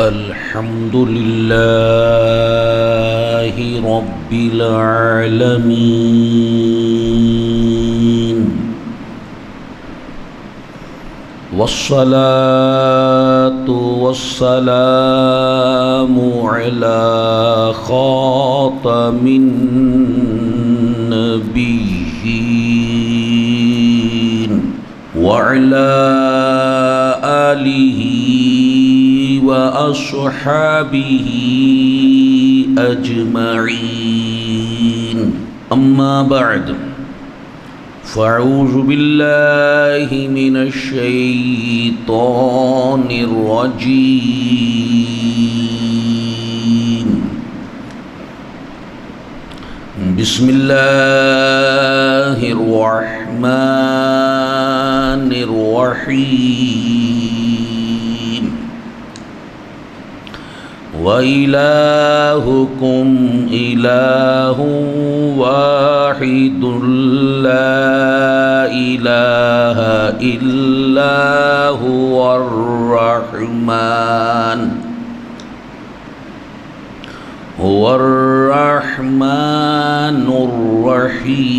الحمد لله رب العالمين والصلاة والسلام على خاتم النبيين وعلى آله وأصحابه أجمعين أما بعد فأعوذ بالله من الشيطان الرجيم بسم الله الرحمن الرحيم وإلهكم إله واحد لا إله إلا هو الرحمن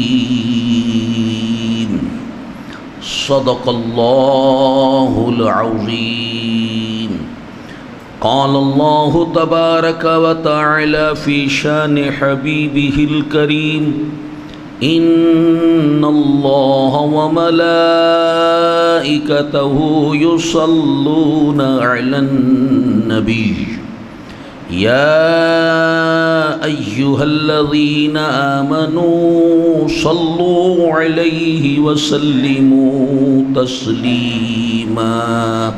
الرحيم صدق الله العظيم قال الله تبارك وتعالى في شان حبيبه الكريم إن الله وملائكته يصلون على النبي يا أيها الذين آمنوا صلوا عليه وسلموا تسليما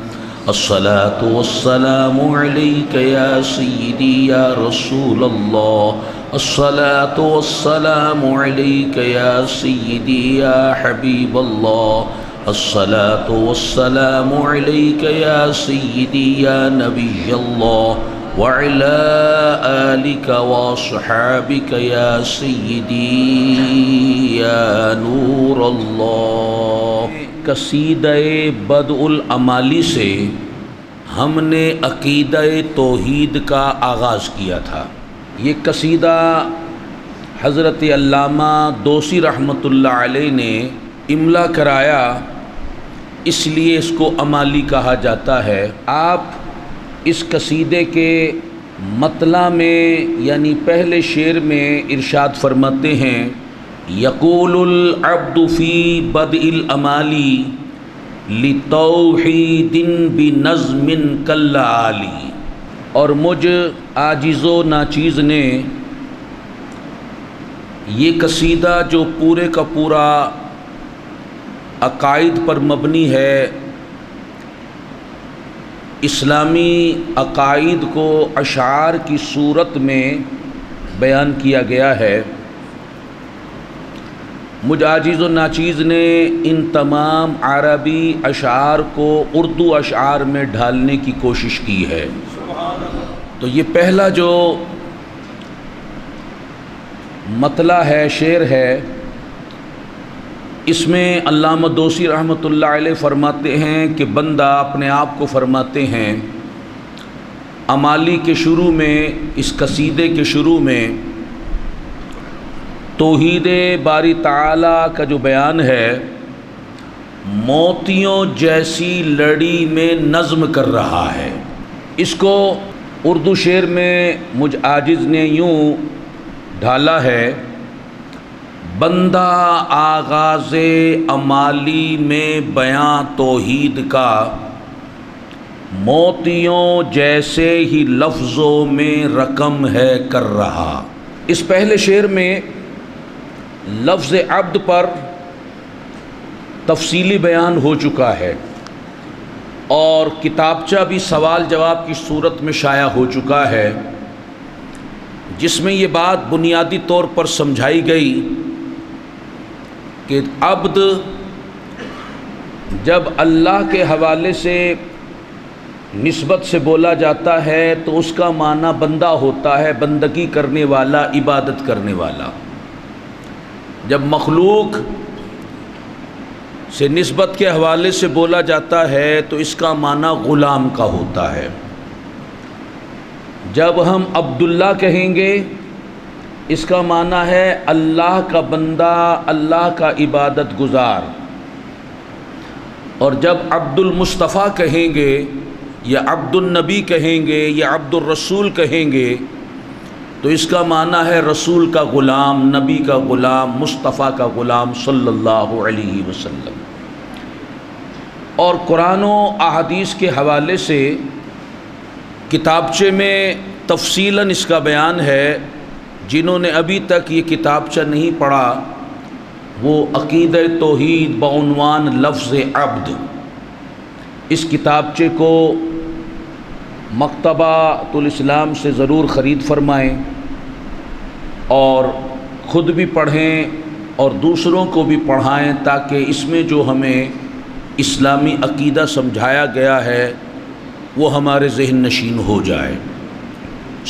الصلاة والسلام عليك يا سيدي يا رسول الله الصلاة والسلام عليك يا سيدي يا حبيب الله الصلاة والسلام عليك يا سيدي يا نبي الله وعلى آلك وصحابك يا سيدي يا نور الله قصیدہ بدء الامالی سے ہم نے عقیدہ توحید کا آغاز کیا تھا۔ یہ قصیدہ حضرت علامہ دوسی رحمۃ اللہ علیہ نے املا کرایا، اس لیے اس کو امالی کہا جاتا ہے۔ آپ اس قصیدے کے مطلع میں یعنی پہلے شعر میں ارشاد فرماتے ہیں یقول العبد فی بدء الامالی لتوحید بنظم کالعالی، اور مجھ عاجز و ناچیز نے یہ قصیدہ جو پورے کا پورا عقائد پر مبنی ہے، اسلامی عقائد کو اشعار کی صورت میں بیان کیا گیا ہے، مجھ عاجز و ناچیز نے ان تمام عربی اشعار کو اردو اشعار میں ڈھالنے کی کوشش کی ہے۔ تو یہ پہلا جو مطلع ہے، شعر ہے، اس میں علامہ دوسی رحمۃ اللہ علیہ فرماتے ہیں کہ بندہ اپنے آپ کو فرماتے ہیں امالی کے شروع میں، اس قصیدے کے شروع میں توحید باری تعالیٰ کا جو بیان ہے موتیوں جیسی لڑی میں نظم کر رہا ہے۔ اس کو اردو شعر میں مجھ عاجز نے یوں ڈھالا ہے بندہ آغاز امالی میں بیاں توحید کا موتیوں جیسے ہی لفظوں میں رقم ہے کر رہا۔ اس پہلے شعر میں لفظ عبد پر تفصیلی بیان ہو چکا ہے اور کتابچہ بھی سوال جواب کی صورت میں شائع ہو چکا ہے، جس میں یہ بات بنیادی طور پر سمجھائی گئی کہ عبد جب اللہ کے حوالے سے نسبت سے بولا جاتا ہے تو اس کا معنی بندہ ہوتا ہے، بندگی کرنے والا، عبادت کرنے والا۔ جب مخلوق سے نسبت کے حوالے سے بولا جاتا ہے تو اس کا معنی غلام کا ہوتا ہے۔ جب ہم عبداللہ کہیں گے اس کا معنی ہے اللہ کا بندہ، اللہ کا عبادت گزار، اور جب عبد المصطفیٰ کہیں گے یا عبد النبی کہیں گے یا عبد الرسول کہیں گے تو اس کا معنی ہے رسول کا غلام، نبی کا غلام، مصطفیٰ کا غلام صلی اللہ علیہ وسلم۔ اور قرآن و احادیث کے حوالے سے کتابچے میں تفصیلاً اس کا بیان ہے۔ جنہوں نے ابھی تک یہ کتابچہ نہیں پڑھا وہ عقیدہ توحید بعنوان لفظ عبد، اس کتابچے کو مکتبۃ الاسلام سے ضرور خرید فرمائیں اور خود بھی پڑھیں اور دوسروں کو بھی پڑھائیں، تاکہ اس میں جو ہمیں اسلامی عقیدہ سمجھایا گیا ہے وہ ہمارے ذہن نشین ہو جائے۔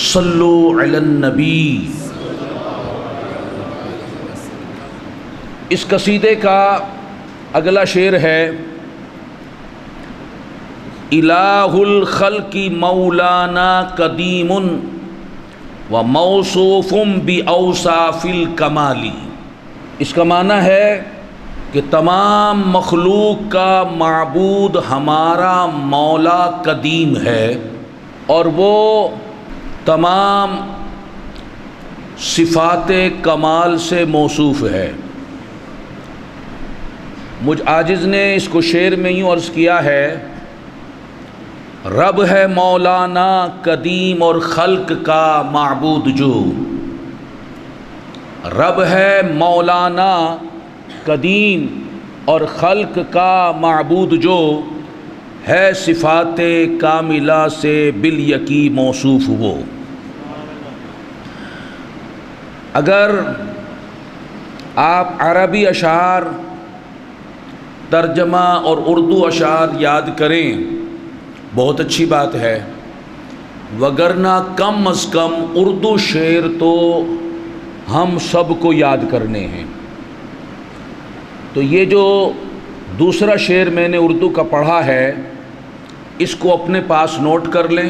صلو علی النبی۔ اس قصیدے کا اگلا شعر ہے: الہ الخلق مولانا قدیم و موصوف باوصاف الکمال۔ اس کا معنی ہے کہ تمام مخلوق کا معبود ہمارا مولا قدیم ہے اور وہ تمام صفات کمال سے موصوف ہے۔ مجھ عاجز نے اس کو شعر میں یوں عرض کیا ہے: رب ہے مولانا قدیم اور خلق کا معبود جو، رب ہے مولانا قدیم اور خلق کا معبود جو، ہے صفات کاملہ سے بالیقین موصوف وہ۔ اگر آپ عربی اشعار ترجمہ اور اردو اشعار یاد کریں بہت اچھی بات ہے، وگرنہ کم از کم اردو شعر تو ہم سب کو یاد کرنے ہیں۔ تو یہ جو دوسرا شعر میں نے اردو کا پڑھا ہے اس کو اپنے پاس نوٹ کر لیں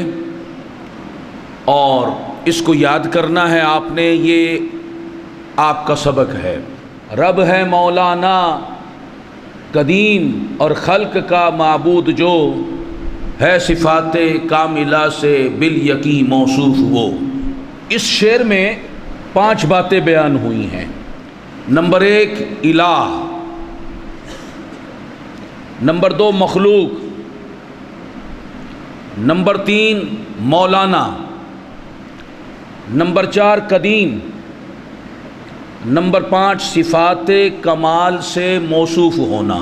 اور اس کو یاد کرنا ہے آپ نے، یہ آپ کا سبق ہے۔ رب ہے مولانا قدیم اور خلق کا معبود جو، ہے صفات کاملہ سے بالیقین موصوف وہ۔ اس شعر میں 5 باتیں بیان ہوئی ہیں۔ نمبر 1 الہ، نمبر 2 مخلوق، نمبر 3 مولانا، نمبر 4 قدیم، نمبر 5 صفات کمال سے موصوف ہونا۔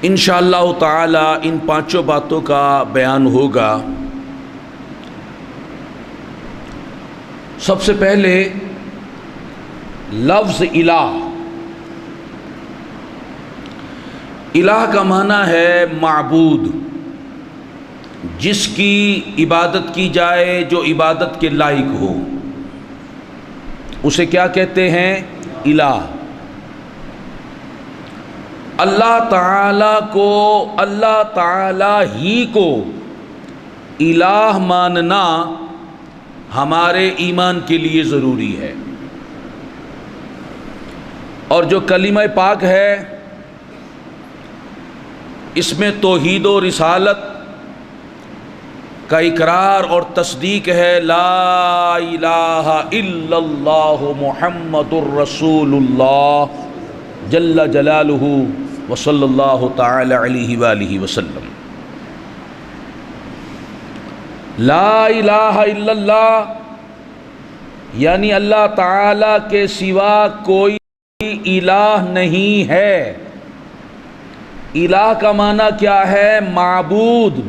انشاءاللہ تعالی ان 5 باتوں کا بیان ہوگا۔ سب سے پہلے لفظ الہ۔ الہ کا معنی ہے معبود، جس کی عبادت کی جائے، جو عبادت کے لائق ہو، اسے کیا کہتے ہیں؟ الہ۔ اللہ تعالیٰ کو، اللہ تعالیٰ ہی کو الہ ماننا ہمارے ایمان کے لیے ضروری ہے۔ اور جو کلمہ پاک ہے اس میں توحید و رسالت کا اقرار اور تصدیق ہے۔ لا الہ الا اللہ محمد الرسول اللہ جل جلالہ وصلی اللہ تعالی علیہ وآلہ وسلم۔ لا الہ الا اللہ یعنی اللہ تعالی کے سوا کوئی الہ نہیں ہے۔ الہ کا معنی کیا ہے؟ معبود۔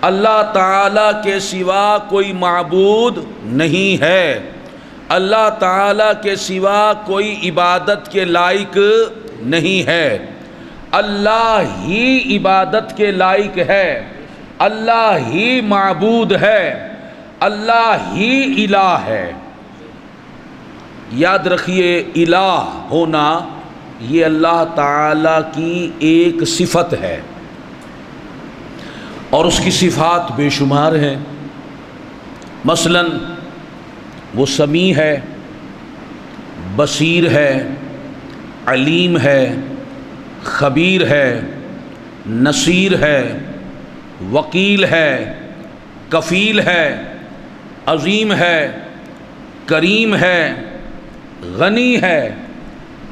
اللہ تعالیٰ کے سوا کوئی معبود نہیں ہے، اللہ تعالیٰ کے سوا کوئی عبادت کے لائق نہیں ہے، اللہ ہی عبادت کے لائق ہے، اللہ ہی معبود ہے، اللہ ہی الہ ہے۔ یاد رکھیے الہ ہونا یہ اللہ تعالیٰ کی ایک صفت ہے اور اس کی صفات بے شمار ہیں۔ مثلا وہ سمیع ہے، بصیر ہے، علیم ہے، خبیر ہے، نصیر ہے، وکیل ہے، کفیل ہے، عظیم ہے، کریم ہے، غنی ہے،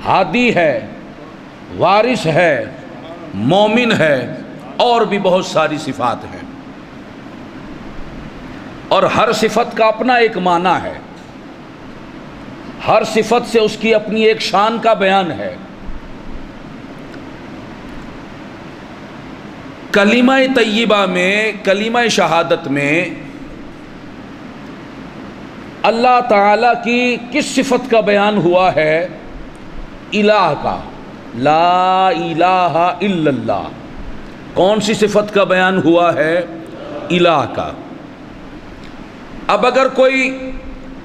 ہادی ہے، وارث ہے، مومن ہے، اور بھی بہت ساری صفات ہیں، اور ہر صفت کا اپنا ایک معنی ہے، ہر صفت سے اس کی اپنی ایک شان کا بیان ہے۔ کلمہ طیبہ میں، کلمہ شہادت میں اللہ تعالیٰ کی کس صفت کا بیان ہوا ہے؟ الہ کا، لا الہ الا اللہ۔ کون سی صفت کا بیان ہوا ہے؟ الہ کا۔ اب اگر کوئی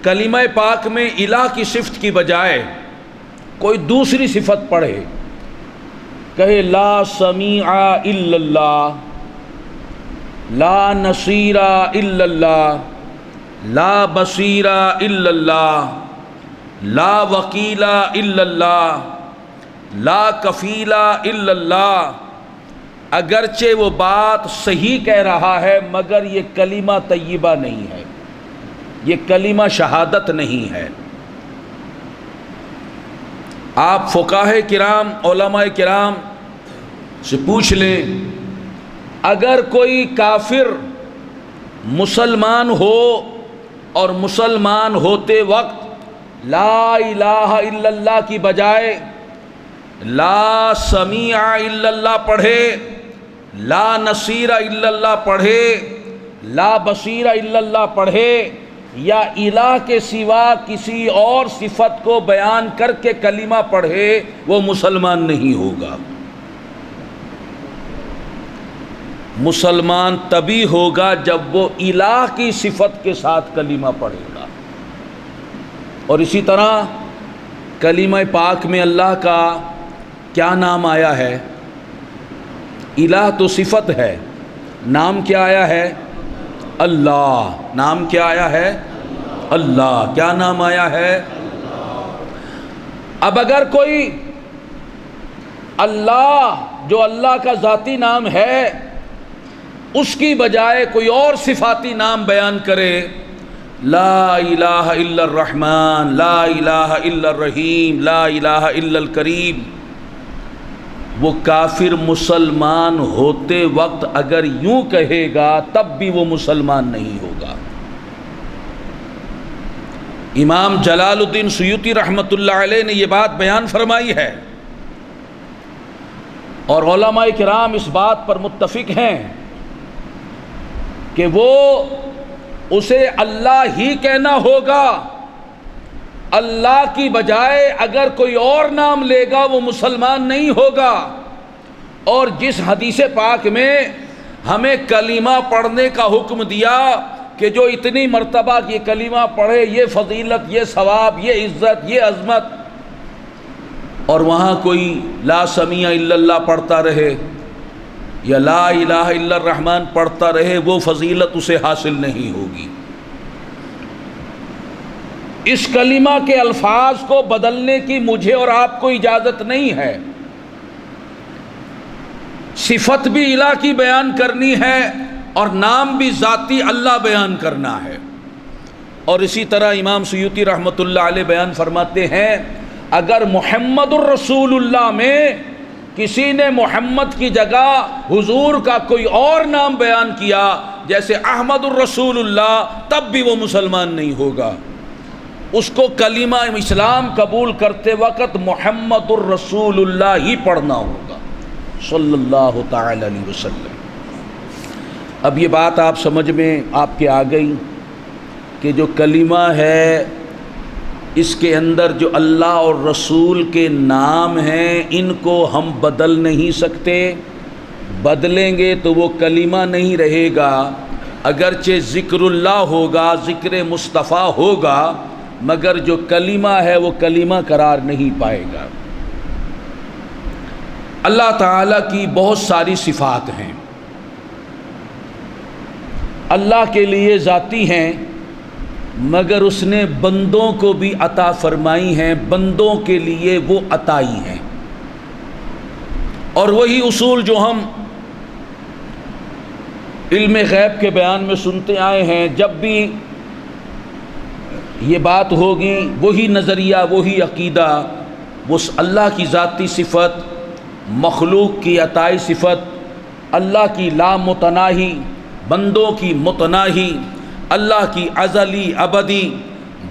کلمہ پاک میں الہ کی صفت کی بجائے کوئی دوسری صفت پڑھے، کہے لا سمیع الا اللہ، لا نصیر الا اللہ، لا بصیر الا اللہ، لا وکیل الا اللہ، لا کفیل الا اللہ، اگرچہ وہ بات صحیح کہہ رہا ہے مگر یہ کلمہ طیبہ نہیں ہے، یہ کلمہ شہادت نہیں ہے۔ آپ فقہاء کرام، علماء کرام سے پوچھ لیں، اگر کوئی کافر مسلمان ہو اور مسلمان ہوتے وقت لا الہ الا اللہ کی بجائے لا سمیع الا اللہ پڑھے، لا نصیر الا اللہ پڑھے، لا بصیر الا اللہ پڑھے، یا الہ کے سوا کسی اور صفت کو بیان کر کے کلمہ پڑھے، وہ مسلمان نہیں ہوگا۔ مسلمان تبھی ہوگا جب وہ الہ کی صفت کے ساتھ کلمہ پڑھے گا۔ اور اسی طرح کلمہ پاک میں اللہ کا کیا نام آیا ہے؟ الہ تو صفت ہے، نام کیا آیا ہے؟ اللہ۔ نام کیا آیا ہے؟ اللہ۔ کیا نام آیا ہے؟ اب اگر کوئی اللہ، جو اللہ کا ذاتی نام ہے، اس کی بجائے کوئی اور صفاتی نام بیان کرے، لا الہ الا الرحمن، لا الہ الا الرحیم، لا الہ الا الکریم، وہ کافر مسلمان ہوتے وقت اگر یوں کہے گا تب بھی وہ مسلمان نہیں ہوگا۔ امام جلال الدین سیوطی رحمۃ اللہ علیہ نے یہ بات بیان فرمائی ہے، اور علماء کرام اس بات پر متفق ہیں کہ وہ اسے اللہ ہی کہنا ہوگا، اللہ کی بجائے اگر کوئی اور نام لے گا وہ مسلمان نہیں ہوگا۔ اور جس حدیث پاک میں ہمیں کلمہ پڑھنے کا حکم دیا کہ جو اتنی مرتبہ یہ کلمہ پڑھے، یہ فضیلت، یہ ثواب، یہ عزت، یہ عظمت، اور وہاں کوئی لا سمیع الا اللہ پڑھتا رہے یا لا الہ الا الرحمن پڑھتا رہے، وہ فضیلت اسے حاصل نہیں ہوگی۔ اس کلمہ کے الفاظ کو بدلنے کی مجھے اور آپ کو اجازت نہیں ہے۔ صفت بھی الہ کی بیان کرنی ہے اور نام بھی ذاتی اللہ بیان کرنا ہے۔ اور اسی طرح امام سیوطی رحمۃ اللہ علیہ بیان فرماتے ہیں، اگر محمد الرسول اللہ میں کسی نے محمد کی جگہ حضور کا کوئی اور نام بیان کیا، جیسے احمد الرسول اللہ، تب بھی وہ مسلمان نہیں ہوگا۔ اس کو کلمہ اسلام قبول کرتے وقت محمد الرسول اللہ ہی پڑھنا ہوگا صلی اللہ تعالی علیہ وسلم۔ اب یہ بات آپ سمجھ میں آپ کے آ گئی کہ جو کلمہ ہے اس کے اندر جو اللہ اور رسول کے نام ہیں ان کو ہم بدل نہیں سکتے، بدلیں گے تو وہ کلمہ نہیں رہے گا، اگرچہ ذکر اللہ ہوگا، ذکر مصطفیٰ ہوگا، مگر جو کلمہ ہے وہ کلمہ قرار نہیں پائے گا۔ اللہ تعالیٰ کی بہت ساری صفات ہیں، اللہ کے لیے ذاتی ہیں مگر اس نے بندوں کو بھی عطا فرمائی ہیں، بندوں کے لیے وہ عطائی ہیں۔ اور وہی اصول جو ہم علم غیب کے بیان میں سنتے آئے ہیں، جب بھی یہ بات ہوگی وہی نظریہ، وہی عقیدہ، وہ اللہ کی ذاتی صفت، مخلوق کی عطائی صفت، اللہ کی لامتناہی، بندوں کی متناہی، اللہ کی ازلی ابدی،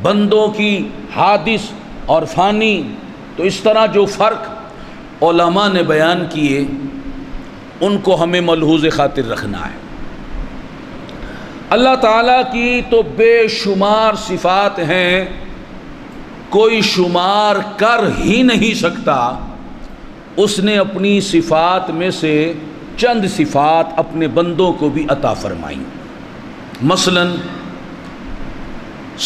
بندوں کی حادث اور فانی۔ تو اس طرح جو فرق علماء نے بیان کیے ان کو ہمیں ملحوظ خاطر رکھنا ہے۔ اللہ تعالیٰ کی تو بے شمار صفات ہیں، کوئی شمار کر ہی نہیں سکتا۔ اس نے اپنی صفات میں سے چند صفات اپنے بندوں کو بھی عطا فرمائی۔ مثلا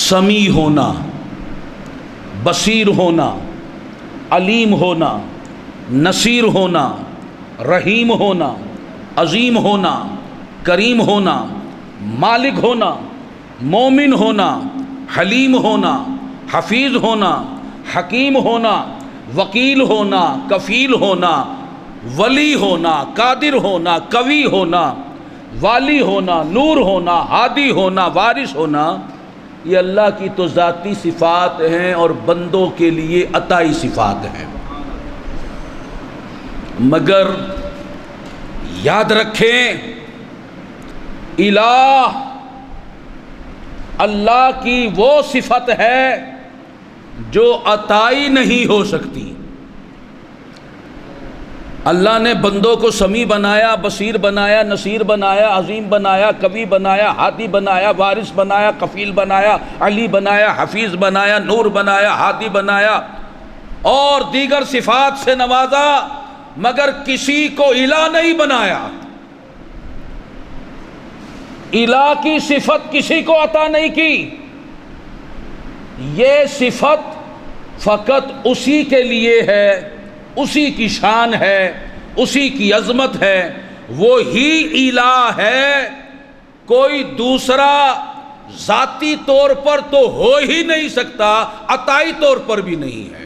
سمیع ہونا، بصیر ہونا، علیم ہونا، نصیر ہونا، رحیم ہونا، عظیم ہونا، کریم ہونا، مالک ہونا، مومن ہونا، حلیم ہونا، حفیظ ہونا، حکیم ہونا، وکیل ہونا، کفیل ہونا، ولی ہونا، قادر ہونا، قوی ہونا، والی ہونا، نور ہونا، ہادی ہونا، وارث ہونا، یہ اللہ کی تو ذاتی صفات ہیں اور بندوں کے لیے عطائی صفات ہیں۔ مگر یاد رکھیں، الہ اللہ کی وہ صفت ہے جو عطائی نہیں ہو سکتی۔ اللہ نے بندوں کو سمیع بنایا، بصیر بنایا، نصیر بنایا، عظیم بنایا، قوی بنایا، ہادی بنایا، وارث بنایا، کفیل بنایا، علی بنایا، حفیظ بنایا، نور بنایا، ہادی بنایا اور دیگر صفات سے نوازا، مگر کسی کو الہ نہیں بنایا۔ الہ کی صفت کسی کو عطا نہیں کی۔ یہ صفت فقط اسی کے لیے ہے، اسی کی شان ہے، اسی کی عظمت ہے، وہی الہ ہے۔ کوئی دوسرا ذاتی طور پر تو ہو ہی نہیں سکتا، عطائی طور پر بھی نہیں ہے۔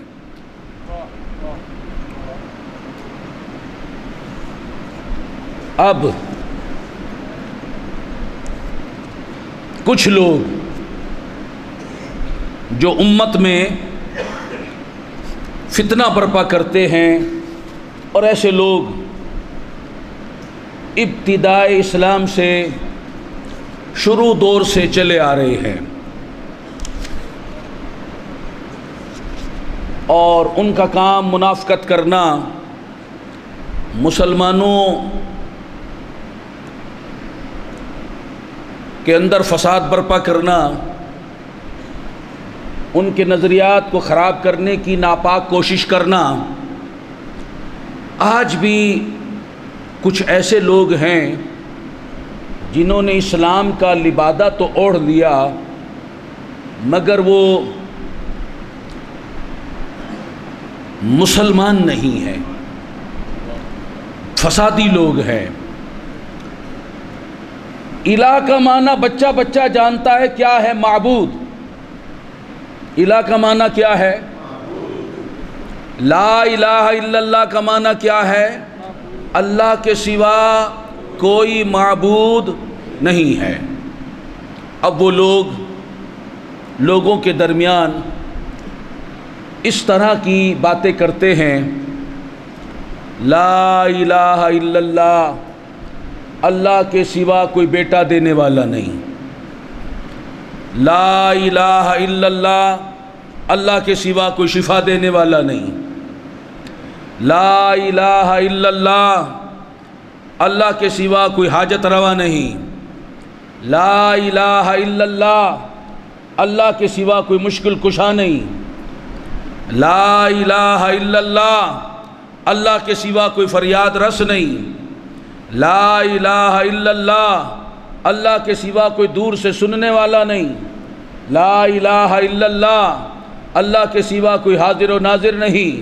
اب کچھ لوگ جو امت میں فتنہ برپا کرتے ہیں، اور ایسے لوگ ابتدائی اسلام سے شروع دور سے چلے آ رہے ہیں، اور ان کا کام منافقت کرنا، مسلمانوں کے اندر فساد برپا کرنا، ان کے نظریات کو خراب کرنے کی ناپاک کوشش کرنا۔ آج بھی کچھ ایسے لوگ ہیں جنہوں نے اسلام کا لبادہ تو اوڑھ لیا، مگر وہ مسلمان نہیں ہیں، فسادی لوگ ہیں۔ الہ کا معنی بچہ بچہ جانتا ہے کیا ہے معبود۔ الہ کا معنی کیا ہے؟ لا الہ الا اللہ کا معنی کیا ہے؟ اللہ کے سوا کوئی معبود نہیں ہے۔ اب وہ لوگوں کے درمیان اس طرح کی باتیں کرتے ہیں، لا الہ الا اللہ، اللہ کے سوا کوئی بیٹا دینے والا نہیں، لا الہ الا اللہ، اللہ کے سوا کوئی شفا دینے والا نہیں، لا الہ الا اللہ، اللہ کے سوا کوئی حاجت روا نہیں، لا الہ الا اللہ، اللہ کے سوا کوئی مشکل کشا نہیں، لا الہ الا اللہ، اللہ کے سوا کوئی فریاد رس نہیں، لا الہ الا اللہ، اللہ کے سوا کوئی دور سے سننے والا نہیں، لا الہ الا اللہ، اللہ کے سوا کوئی حاضر و ناظر نہیں،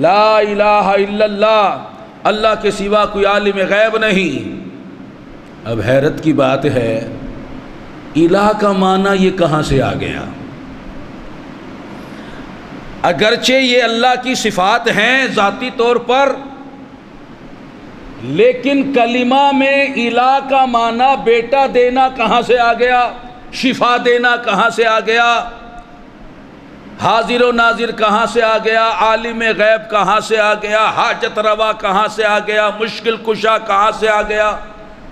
لا الہ الا اللہ، اللہ کے سوا کوئی عالم غیب نہیں۔ اب حیرت کی بات ہے الہ کا معنی یہ کہاں سے آ گیا؟ اگرچہ یہ اللہ کی صفات ہیں ذاتی طور پر، لیکن کلمہ میں الہ کا معنی بیٹا دینا کہاں سے آ گیا؟ شفا دینا کہاں سے آ گیا؟ حاضر و ناظر کہاں سے آ گیا؟ عالم غیب کہاں سے آ گیا؟ حاجت روا کہاں سے آ گیا؟ مشکل کشا کہاں سے آ گیا؟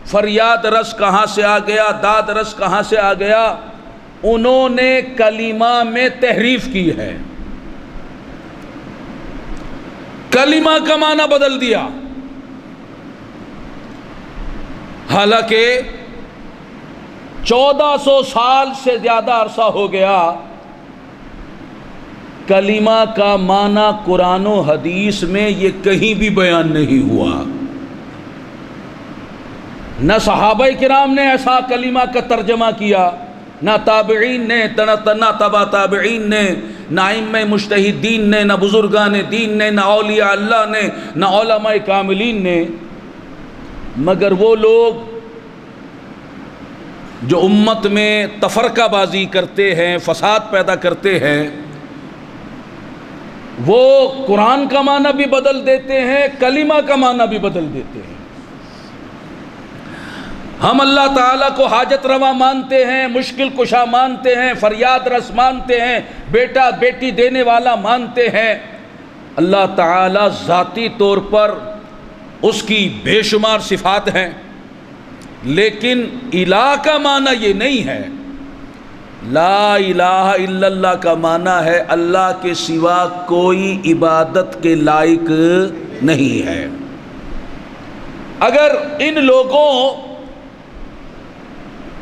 فریاد رس کہاں سے آ گیا؟ داد رس کہاں سے آ گیا؟ انہوں نے کلمہ میں تحریف کی ہے، کلمہ کا معنی بدل دیا، حالانکہ 1400 سال سے زیادہ عرصہ ہو گیا کلمہ کا معنی قرآن و حدیث میں یہ کہیں بھی بیان نہیں ہوا۔ نہ صحابہ کرام نے ایسا کلمہ کا ترجمہ کیا، نہ تابعین نے، نہ تبع تابعین نے، نہ ائمہ مجتہدین نے، نہ بزرگان دین نے، نہ اولیاء اللہ نے، نہ علماء کاملین نے، مگر وہ لوگ جو امت میں تفرقہ بازی کرتے ہیں، فساد پیدا کرتے ہیں، وہ قرآن کا معنی بھی بدل دیتے ہیں، کلمہ کا معنی بھی بدل دیتے ہیں۔ ہم اللہ تعالیٰ کو حاجت روا مانتے ہیں، مشکل کشا مانتے ہیں، فریاد رس مانتے ہیں، بیٹا بیٹی دینے والا مانتے ہیں۔ اللہ تعالیٰ ذاتی طور پر اس کی بے شمار صفات ہیں، لیکن الہ کا معنی یہ نہیں ہے۔ لا الہ الا اللہ کا معنی ہے اللہ کے سوا کوئی عبادت کے لائق نہیں ہے۔ اگر ان لوگوں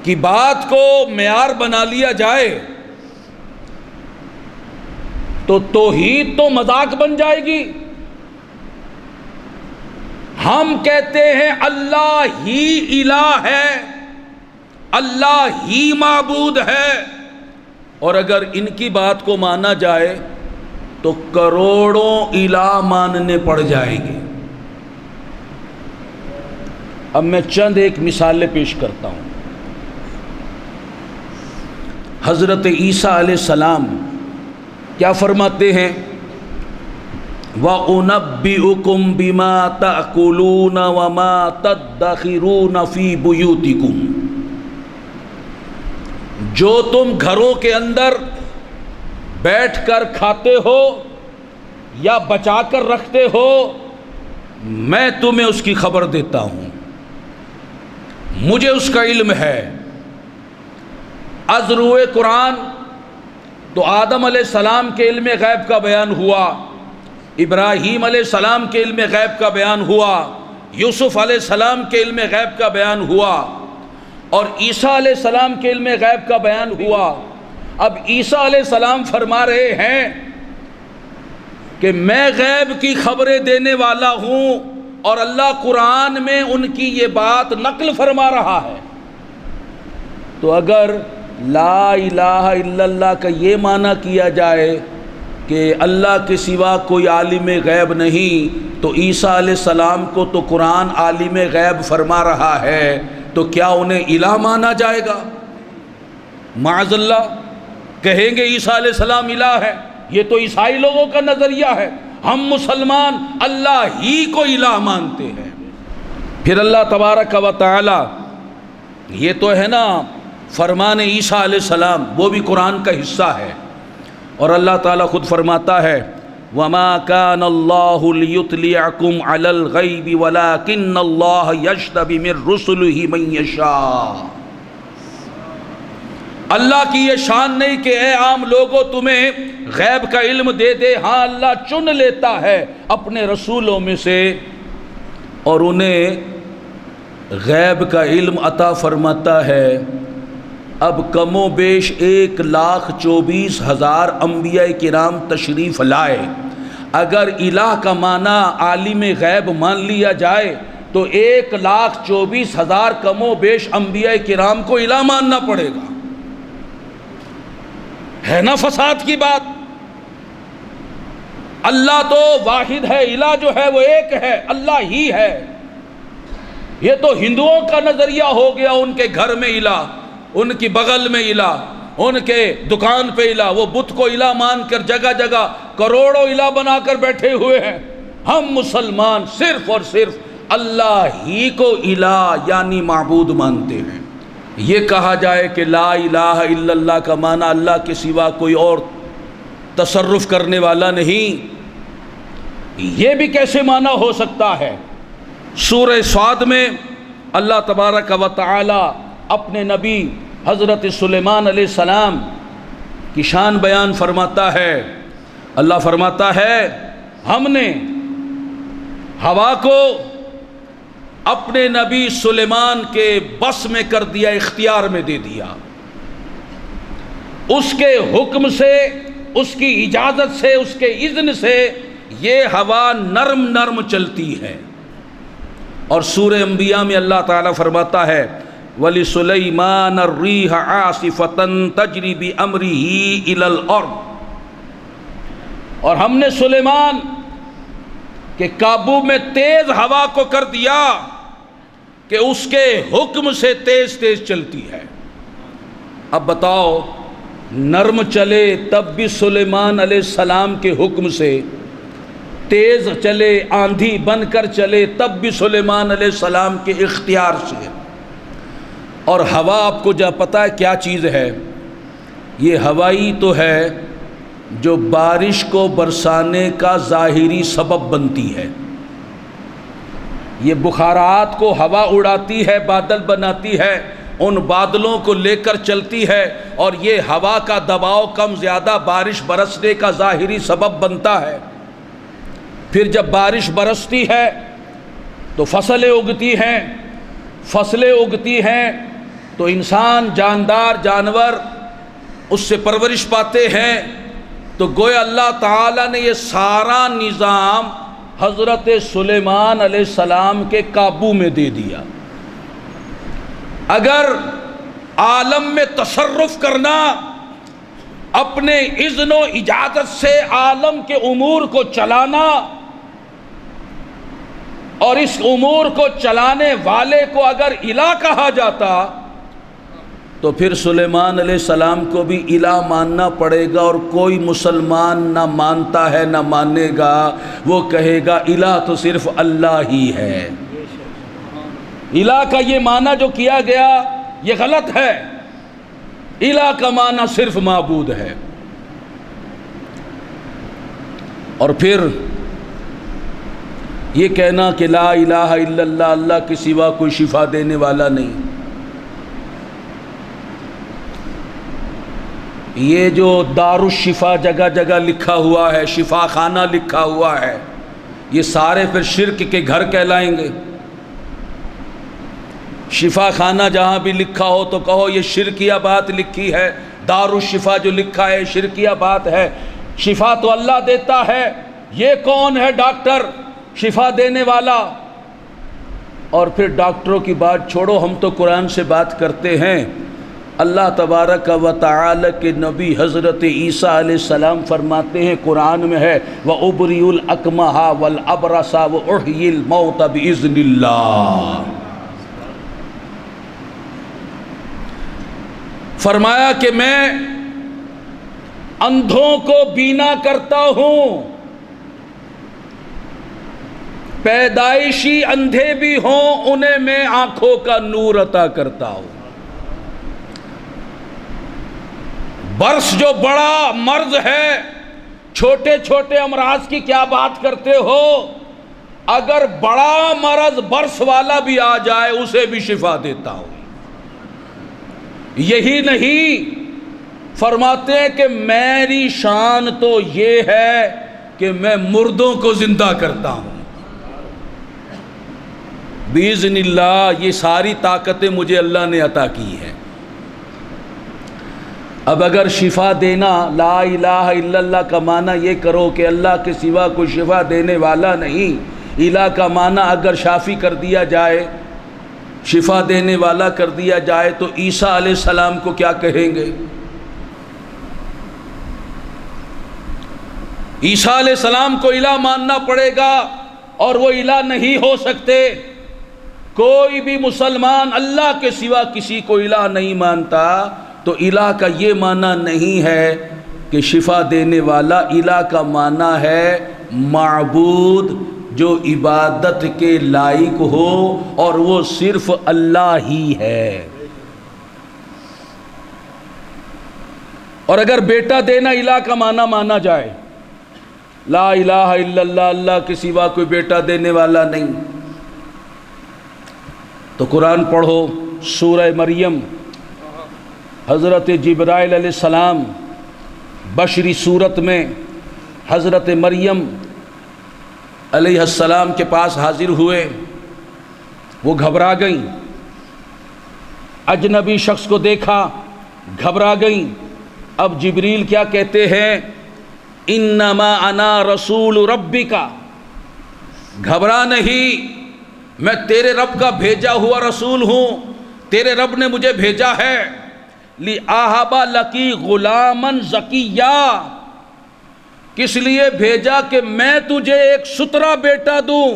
کی بات کو معیار بنا لیا جائے تو توحید تو مذاق بن جائے گی۔ ہم کہتے ہیں اللہ ہی الہ ہے، اللہ ہی معبود ہے، اور اگر ان کی بات کو مانا جائے تو کروڑوں الہ ماننے پڑ جائیں گے۔ اب میں چند ایک مثالیں پیش کرتا ہوں۔ حضرت عیسیٰ علیہ السلام کیا فرماتے ہیں؟ وَأُنَبِّئُكُمْ بِمَا تَأْكُلُونَ وَمَا تَدَّخِرُونَ فِي بُيُوتِكُمْ، جو تم گھروں کے اندر بیٹھ کر کھاتے ہو یا بچا کر رکھتے ہو، میں تمہیں اس کی خبر دیتا ہوں، مجھے اس کا علم ہے۔ از روئے قرآن تو آدم علیہ السلام کے علم غیب کا بیان ہوا، ابراہیم علیہ السلام کے علم غیب کا بیان ہوا، یوسف علیہ السلام کے علم غیب کا بیان ہوا، اور عیسیٰ علیہ السلام کے علم غیب کا بیان ہوا۔ اب عیسیٰ علیہ السلام فرما رہے ہیں کہ میں غیب کی خبریں دینے والا ہوں، اور اللہ قرآن میں ان کی یہ بات نقل فرما رہا ہے۔ تو اگر لا الہ الا اللہ کا یہ معنی کیا جائے کہ اللہ کے سوا کوئی عالم غیب نہیں، تو عیسیٰ علیہ السلام کو تو قرآن عالم غیب فرما رہا ہے، تو کیا انہیں الہ مانا جائے گا؟ معاذ اللہ، کہیں گے عیسیٰ علیہ السلام الہ ہے۔ یہ تو عیسائی لوگوں کا نظریہ ہے، ہم مسلمان اللہ ہی کو الہ مانتے ہیں۔ پھر اللہ تبارک و تعالی، یہ تو ہے نا فرمان عیسیٰ علیہ السلام، وہ بھی قرآن کا حصہ ہے، اور اللہ تعالیٰ خود فرماتا ہے وَمَا كَانَ اللَّهُ لِيُطْلِعَكُمْ عَلَى الْغَيْبِ وَلَكِنَّ اللَّهَ يَجْتَبِي مِن رُّسُلِهِ مَن يَشَاءُ۔ اللہ کی یہ شان نہیں کہ اے عام لوگوں تمہیں غیب کا علم دے دے، ہاں اللہ چن لیتا ہے اپنے رسولوں میں سے اور انہیں غیب کا علم عطا فرماتا ہے۔ اب کم و بیش 1,24,000 انبیاء کرام تشریف لائے، اگر الہ کا معنی عالم غیب مان لیا جائے تو 1,24,000 کم و بیش انبیاء کرام کو الہ ماننا پڑے گا۔ ہے نا فساد کی بات؟ اللہ تو واحد ہے، الہ جو ہے وہ ایک ہے، اللہ ہی ہے۔ یہ تو ہندوؤں کا نظریہ ہو گیا، ان کے گھر میں الہ، ان کی بغل میں الہ، ان کے دکان پہ الہ، وہ بت کو الہ مان کر جگہ جگہ کروڑوں الہ بنا کر بیٹھے ہوئے ہیں۔ ہم مسلمان صرف اور صرف اللہ ہی کو الہ یعنی معبود مانتے ہیں۔ یہ کہا جائے کہ لا الہ الا اللہ کا معنی اللہ کے سوا کوئی اور تصرف کرنے والا نہیں، یہ بھی کیسے معنی ہو سکتا ہے؟ سورہ صاد میں اللہ تبارک و تعالی اپنے نبی حضرت سلیمان علیہ السلام کی شان بیان فرماتا ہے۔ اللہ فرماتا ہے ہم نے ہوا کو اپنے نبی سلیمان کے بس میں کر دیا، اختیار میں دے دیا، اس کے حکم سے، اس کی اجازت سے، اس کے اذن سے یہ ہوا نرم نرم چلتی ہے۔ اور سورہ انبیاء میں اللہ تعالیٰ فرماتا ہے وَلِسُلَيْمَانَ الرِّيحَ عَاصِفَةً تَجْرِي بِأَمْرِهِ إِلَى الْأَرْضِ، اور ہم نے سلیمان کے قابو میں تیز ہوا کو کر دیا کہ اس کے حکم سے تیز تیز چلتی ہے۔ اب بتاؤ، نرم چلے تب بھی سلیمان علیہ السلام کے حکم سے، تیز چلے آندھی بن کر چلے تب بھی سلیمان علیہ السلام کے اختیار سے۔ اور ہوا آپ کو جا پتہ ہے کیا چیز ہے؟ یہ ہوائی تو ہے جو بارش کو برسانے کا ظاہری سبب بنتی ہے۔ یہ بخارات کو ہوا اڑاتی ہے، بادل بناتی ہے، ان بادلوں کو لے کر چلتی ہے، اور یہ ہوا کا دباؤ کم زیادہ بارش برسنے کا ظاہری سبب بنتا ہے۔ پھر جب بارش برستی ہے تو فصلیں اگتی ہیں، فصلیں اگتی ہیں تو انسان، جاندار، جانور اس سے پرورش پاتے ہیں۔ تو گویا اللہ تعالیٰ نے یہ سارا نظام حضرت سلیمان علیہ السلام کے قابو میں دے دیا۔ اگر عالم میں تصرف کرنا، اپنے اذن و اجازت سے عالم کے امور کو چلانا، اور اس امور کو چلانے والے کو اگر الہ کہا جاتا تو پھر سلیمان علیہ السلام کو بھی الہ ماننا پڑے گا، اور کوئی مسلمان نہ مانتا ہے نہ مانے گا، وہ کہے گا الہ تو صرف اللہ ہی ہے۔ الہ کا یہ معنی جو کیا گیا یہ غلط ہے، الہ کا معنی صرف معبود ہے۔ اور پھر یہ کہنا کہ لا الہ الا اللہ، اللہ کے سوا کوئی شفا دینے والا نہیں، یہ جو دار الشفا جگہ جگہ لکھا ہوا ہے، شفا خانہ لکھا ہوا ہے، یہ سارے پھر شرک کے گھر کہلائیں گے۔ شفا خانہ جہاں بھی لکھا ہو تو کہو یہ شرکیہ بات لکھی ہے، دار الشفا جو لکھا ہے شرکیہ بات ہے۔ شفا تو اللہ دیتا ہے، یہ کون ہے ڈاکٹر شفا دینے والا؟ اور پھر ڈاکٹروں کی بات چھوڑو، ہم تو قرآن سے بات کرتے ہیں۔ اللہ تبارک و تعالی کے نبی حضرت عیسیٰ علیہ السلام فرماتے ہیں، قرآن میں ہے وَأُبْرِئُ الْأَكْمَحَ وَالْأَبْرَصَ وَأُحْيِي الْمَوْتَ بِإِذْنِ اللَّهِ، فرمایا کہ میں اندھوں کو بینا کرتا ہوں، پیدائشی اندھے بھی ہوں انہیں میں آنکھوں کا نور عطا کرتا ہوں۔ برس جو بڑا مرض ہے، چھوٹے چھوٹے امراض کی کیا بات کرتے ہو؟ اگر بڑا مرض برس والا بھی آ جائے اسے بھی شفا دیتا ہوں۔ یہی نہیں، فرماتے ہیں کہ میری شان تو یہ ہے کہ میں مردوں کو زندہ کرتا ہوں باذن اللہ۔ یہ ساری طاقتیں مجھے اللہ نے عطا کی ہیں۔ اب اگر شفا دینا، لا الہ الا اللہ کا معنی یہ کرو کہ اللہ کے سوا کوئی شفا دینے والا نہیں، الہ کا معنی اگر شافی کر دیا جائے، شفا دینے والا کر دیا جائے، تو عیسیٰ علیہ السلام کو کیا کہیں گے؟ عیسیٰ علیہ السلام کو الہ ماننا پڑے گا، اور وہ الہ نہیں ہو سکتے۔ کوئی بھی مسلمان اللہ کے سوا کسی کو الہ نہیں مانتا تو الہ کا یہ معنی نہیں ہے کہ شفا دینے والا، الہ کا معنی ہے معبود جو عبادت کے لائق ہو، اور وہ صرف اللہ ہی ہے۔ اور اگر بیٹا دینا الہ کا معنی مانا جائے، لا الہ الا اللہ، اللہ کے سوا کوئی بیٹا دینے والا نہیں، تو قرآن پڑھو سورہ مریم، حضرت جبرائیل علیہ السلام بشری صورت میں حضرت مریم علیہ السلام کے پاس حاضر ہوئے، وہ گھبرا گئیں، اجنبی شخص کو دیکھا گھبرا گئیں۔ اب جبریل کیا کہتے ہیں؟ انما انا رسول ربک، گھبرا نہیں، میں تیرے رب کا بھیجا ہوا رسول ہوں، تیرے رب نے مجھے بھیجا ہے لِأَهَبَ لَكِ غُلَامًا زَكِيًّا، کس لیے بھیجا کہ میں تجھے ایک سترا بیٹا دوں۔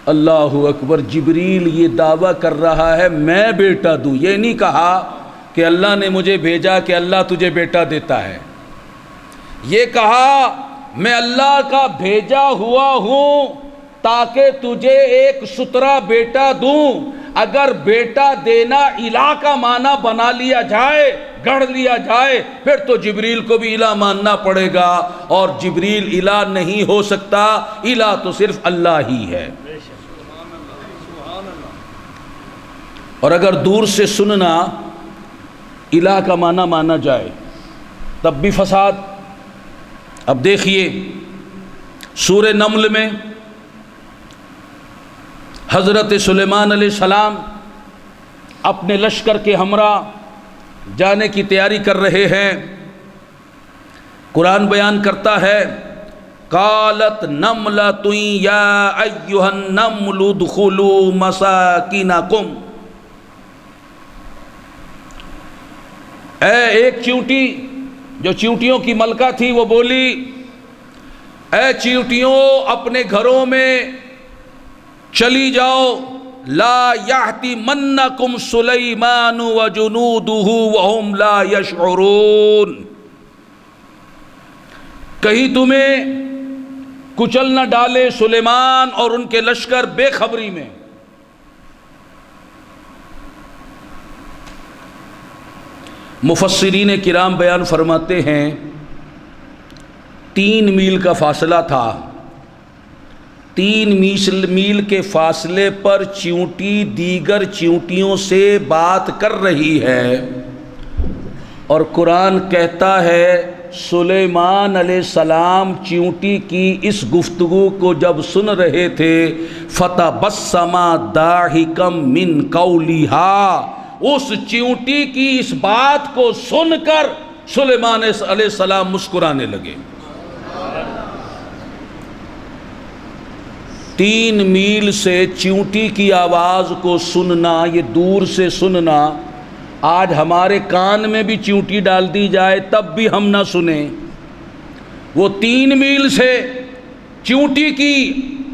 اللہ اکبر، جبریل یہ دعویٰ کر رہا ہے میں بیٹا دوں، یہ نہیں کہا کہ اللہ نے مجھے بھیجا کہ اللہ تجھے بیٹا دیتا ہے، یہ کہا میں اللہ کا بھیجا ہوا ہوں تاکہ تجھے ایک سترا بیٹا دوں۔ اگر بیٹا دینا الہ کا معنی بنا لیا جائے، گڑھ لیا جائے، پھر تو جبریل کو بھی الہ ماننا پڑے گا، اور جبریل الہ نہیں ہو سکتا، الہ تو صرف اللہ ہی ہے۔ اور اگر دور سے سننا الہ کا معنی مانا جائے تب بھی فساد۔ اب دیکھیے سورہ نمل میں حضرت سلیمان علیہ السلام اپنے لشکر کے ہمراہ جانے کی تیاری کر رہے ہیں، قرآن بیان کرتا ہے قالت نملۃ یا ایھا النمل ادخلوا مساکنکم، اے ایک چیونٹی جو چیونٹیوں کی ملکہ تھی، وہ بولی اے چیونٹیوں اپنے گھروں میں چلی جاؤ، لا یحطمنکم سلیمان وجنودہ وہم لا یشعرون، کہیں تمہیں کچل نہ ڈالے سلیمان اور ان کے لشکر بے خبری میں۔ مفسرین کرام بیان فرماتے ہیں 3 میل کا فاصلہ تھا، 3 میل کے فاصلے پر چیونٹی دیگر چیونٹیوں سے بات کر رہی ہے، اور قرآن کہتا ہے سلیمان علیہ السلام چیونٹی کی اس گفتگو کو جب سن رہے تھے فَتَبَسَّمَ ضَاحِكًا مِّن قَوْلِهَا، اس چیونٹی کی اس بات کو سن کر سلیمان علیہ السلام مسکرانے لگے۔ 3 میل سے چیونٹی کی آواز کو سننا، یہ دور سے سننا، آج ہمارے کان میں بھی چیونٹی ڈال دی جائے تب بھی ہم نہ سنیں۔ وہ 3 میل سے چیونٹی کی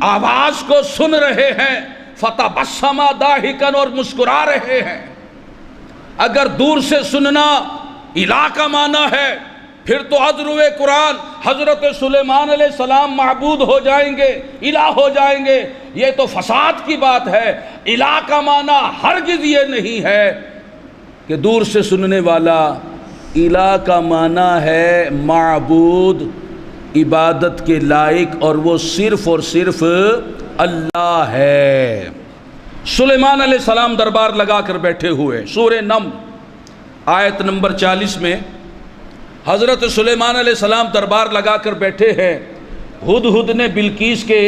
آواز کو سن رہے ہیں، فَتَبَسَّمَ ضَاحِكًا، اور مسکرا رہے ہیں۔ اگر دور سے سننا الہ کا معنی ہے، پھر تو حضرت قرآن حضرت سلیمان علیہ السلام معبود ہو جائیں گے، الہ ہو جائیں گے، یہ تو فساد کی بات ہے۔ الہ کا معنی ہرگز یہ نہیں ہے کہ دور سے سننے والا، الہ کا معنی ہے معبود عبادت کے لائق، اور وہ صرف اور صرف اللہ ہے۔ سلیمان علیہ السلام دربار لگا کر بیٹھے ہوئے، سورہ نمل آیت نمبر 40 میں حضرت سلیمان علیہ السلام دربار لگا کر بیٹھے ہیں۔ ہدہد نے بلقیس کے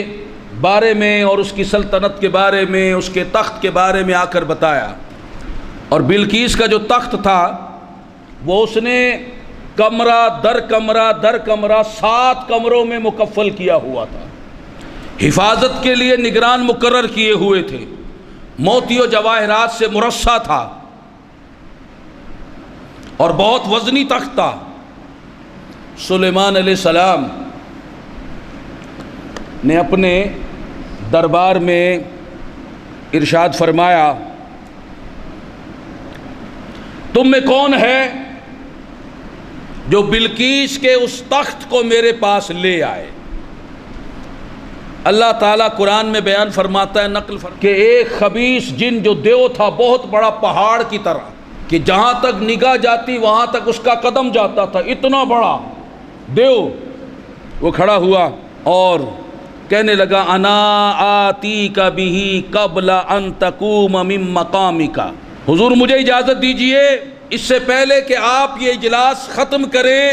بارے میں اور اس کی سلطنت کے بارے میں، اس کے تخت کے بارے میں آ کر بتایا، اور بلقیس کا جو تخت تھا وہ اس نے کمرہ در کمرہ در کمرہ 7 کمروں میں مکفل کیا ہوا تھا، حفاظت کے لیے نگران مقرر کیے ہوئے تھے، موتی و جواہرات سے مرصع تھا، اور بہت وزنی تخت تھا۔ سلیمان علیہ السلام نے اپنے دربار میں ارشاد فرمایا تم میں کون ہے جو بلقیس کے اس تخت کو میرے پاس لے آئے؟ اللہ تعالیٰ قرآن میں بیان فرماتا ہے نقل کہ ایک خبیث جن جو دیو تھا بہت بڑا پہاڑ کی طرح کہ جہاں تک نگاہ جاتی وہاں تک اس کا قدم جاتا تھا، اتنا بڑا دیو وہ کھڑا ہوا اور کہنے لگا انا آتیک بہ قبل ان تقوم من مقامک، حضور مجھے اجازت دیجئے اس سے پہلے کہ آپ یہ اجلاس ختم کریں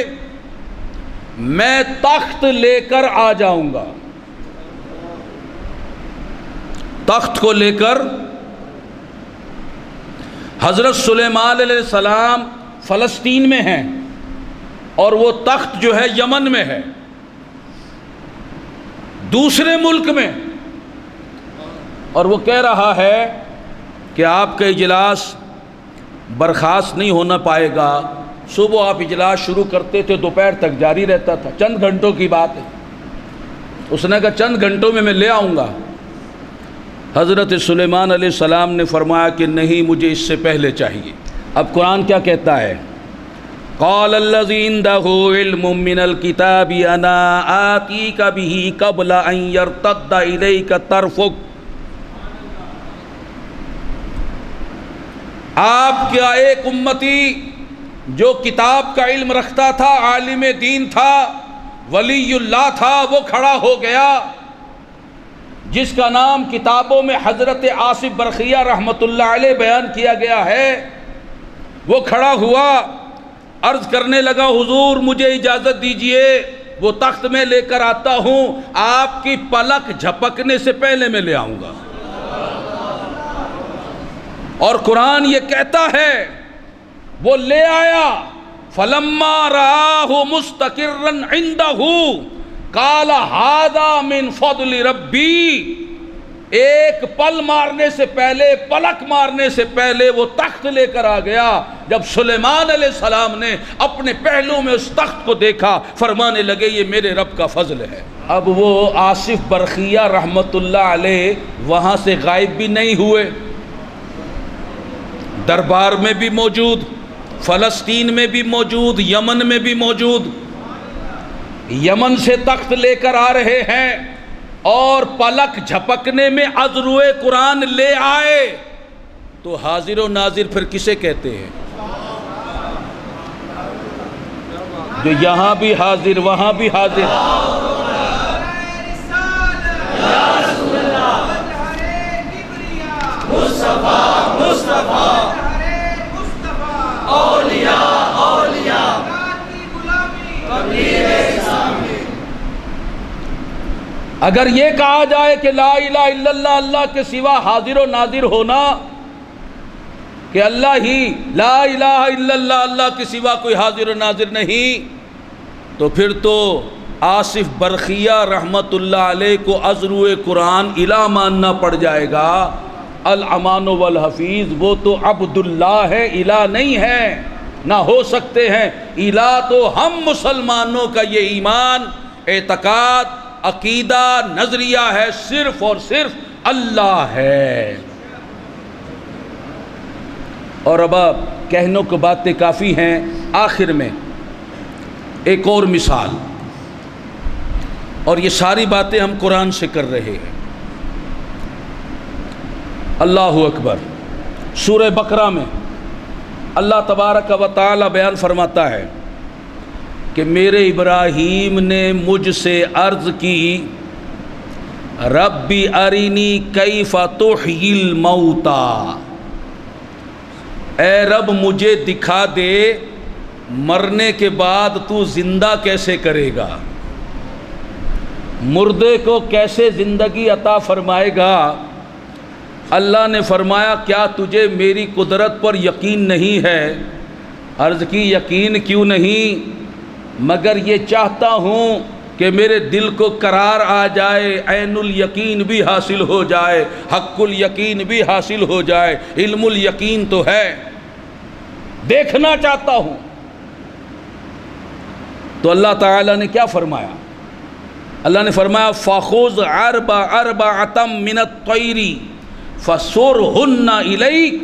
میں تخت لے کر آ جاؤں گا۔ تخت کو لے کر حضرت سلیمان علیہ السلام فلسطین میں ہیں اور وہ تخت جو ہے یمن میں ہے، دوسرے ملک میں، اور وہ کہہ رہا ہے کہ آپ کا اجلاس برخاست نہیں ہونا پائے گا۔ صبح آپ اجلاس شروع کرتے تھے دوپہر تک جاری رہتا تھا، چند گھنٹوں کی بات ہے۔ اس نے کہا چند گھنٹوں میں لے آؤں گا۔ حضرت سلیمان علیہ السلام نے فرمایا کہ نہیں، مجھے اس سے پہلے چاہیے۔ اب قرآن کیا کہتا ہے؟ قال الذی عنده علم من الکتاب انا آتیک بہ قبل ان یرتد الیک طرفک، آپ کا ایک امتی جو کتاب کا علم رکھتا تھا، عالم دین تھا، ولی اللہ تھا، وہ کھڑا ہو گیا، جس کا نام کتابوں میں حضرت آصف برقیہ رحمۃ اللہ علیہ بیان کیا گیا ہے۔ وہ کھڑا ہوا، عرض کرنے لگا حضور مجھے اجازت دیجئے، وہ تخت میں لے کر آتا ہوں، آپ کی پلک جھپکنے سے پہلے میں لے آؤں گا۔ اور قرآن یہ کہتا ہے وہ لے آیا، فلما رآہ مستقرا عندہ قال ھذا من فضل ربی، ایک پل مارنے سے پہلے، پلک مارنے سے پہلے وہ تخت لے کر آ گیا۔ جب سلیمان علیہ السلام نے اپنے پہلو میں اس تخت کو دیکھا فرمانے لگے یہ میرے رب کا فضل ہے۔ اب وہ آصف برقیہ رحمت اللہ علیہ وہاں سے غائب بھی نہیں ہوئے، دربار میں بھی موجود، فلسطین میں بھی موجود، یمن میں بھی موجود، یمن سے تخت لے کر آ رہے ہیں اور پلک جھپکنے میں عذروِ قرآن لے آئے۔ تو حاضر و ناظر پھر کسے کہتے ہیں؟ جو یہاں بھی حاضر وہاں بھی حاضر۔ اگر یہ کہا جائے کہ لا الہ الا اللہ، اللہ کے سوا حاضر و ناظر ہونا، کہ اللہ ہی لا الہ الا اللہ، اللہ کے سوا کوئی حاضر و ناظر نہیں، تو پھر تو آصف برقیہ رحمت اللہ علیہ کو عذروِ قرآن الہ ماننا پڑ جائے گا۔ الامان والحفیظ، وہ تو عبداللہ ہے، الہ نہیں ہے، نہ ہو سکتے ہیں الہ۔ تو ہم مسلمانوں کا یہ ایمان، اعتقاد، عقیدہ، نظریہ ہے، صرف اور صرف اللہ ہے۔ اور اب کہنے کو باتیں کافی ہیں، آخر میں ایک اور مثال، اور یہ ساری باتیں ہم قرآن سے کر رہے ہیں۔ اللہ اکبر۔ سورہ بقرہ میں اللہ تبارک و تعالی بیان فرماتا ہے کہ میرے ابراہیم نے مجھ سے عرض کی ربی ارینی کیف تحیی الموتی، اے رب مجھے دکھا دے مرنے کے بعد تو زندہ کیسے کرے گا، مردے کو کیسے زندگی عطا فرمائے گا۔ اللہ نے فرمایا کیا تجھے میری قدرت پر یقین نہیں ہے؟ عرض کی یقین کیوں نہیں، مگر یہ چاہتا ہوں کہ میرے دل کو قرار آ جائے، عین الیقین بھی حاصل ہو جائے، حق الیقین بھی حاصل ہو جائے، علم الیقین تو ہے، دیکھنا چاہتا ہوں۔ تو اللہ تعالیٰ نے کیا فرمایا؟ اللہ نے فرمایا فَخُذْ أَرْبَعَةً مِّنَ الطَّيْرِ فَصُرْهُنَّ إِلَيْكَ،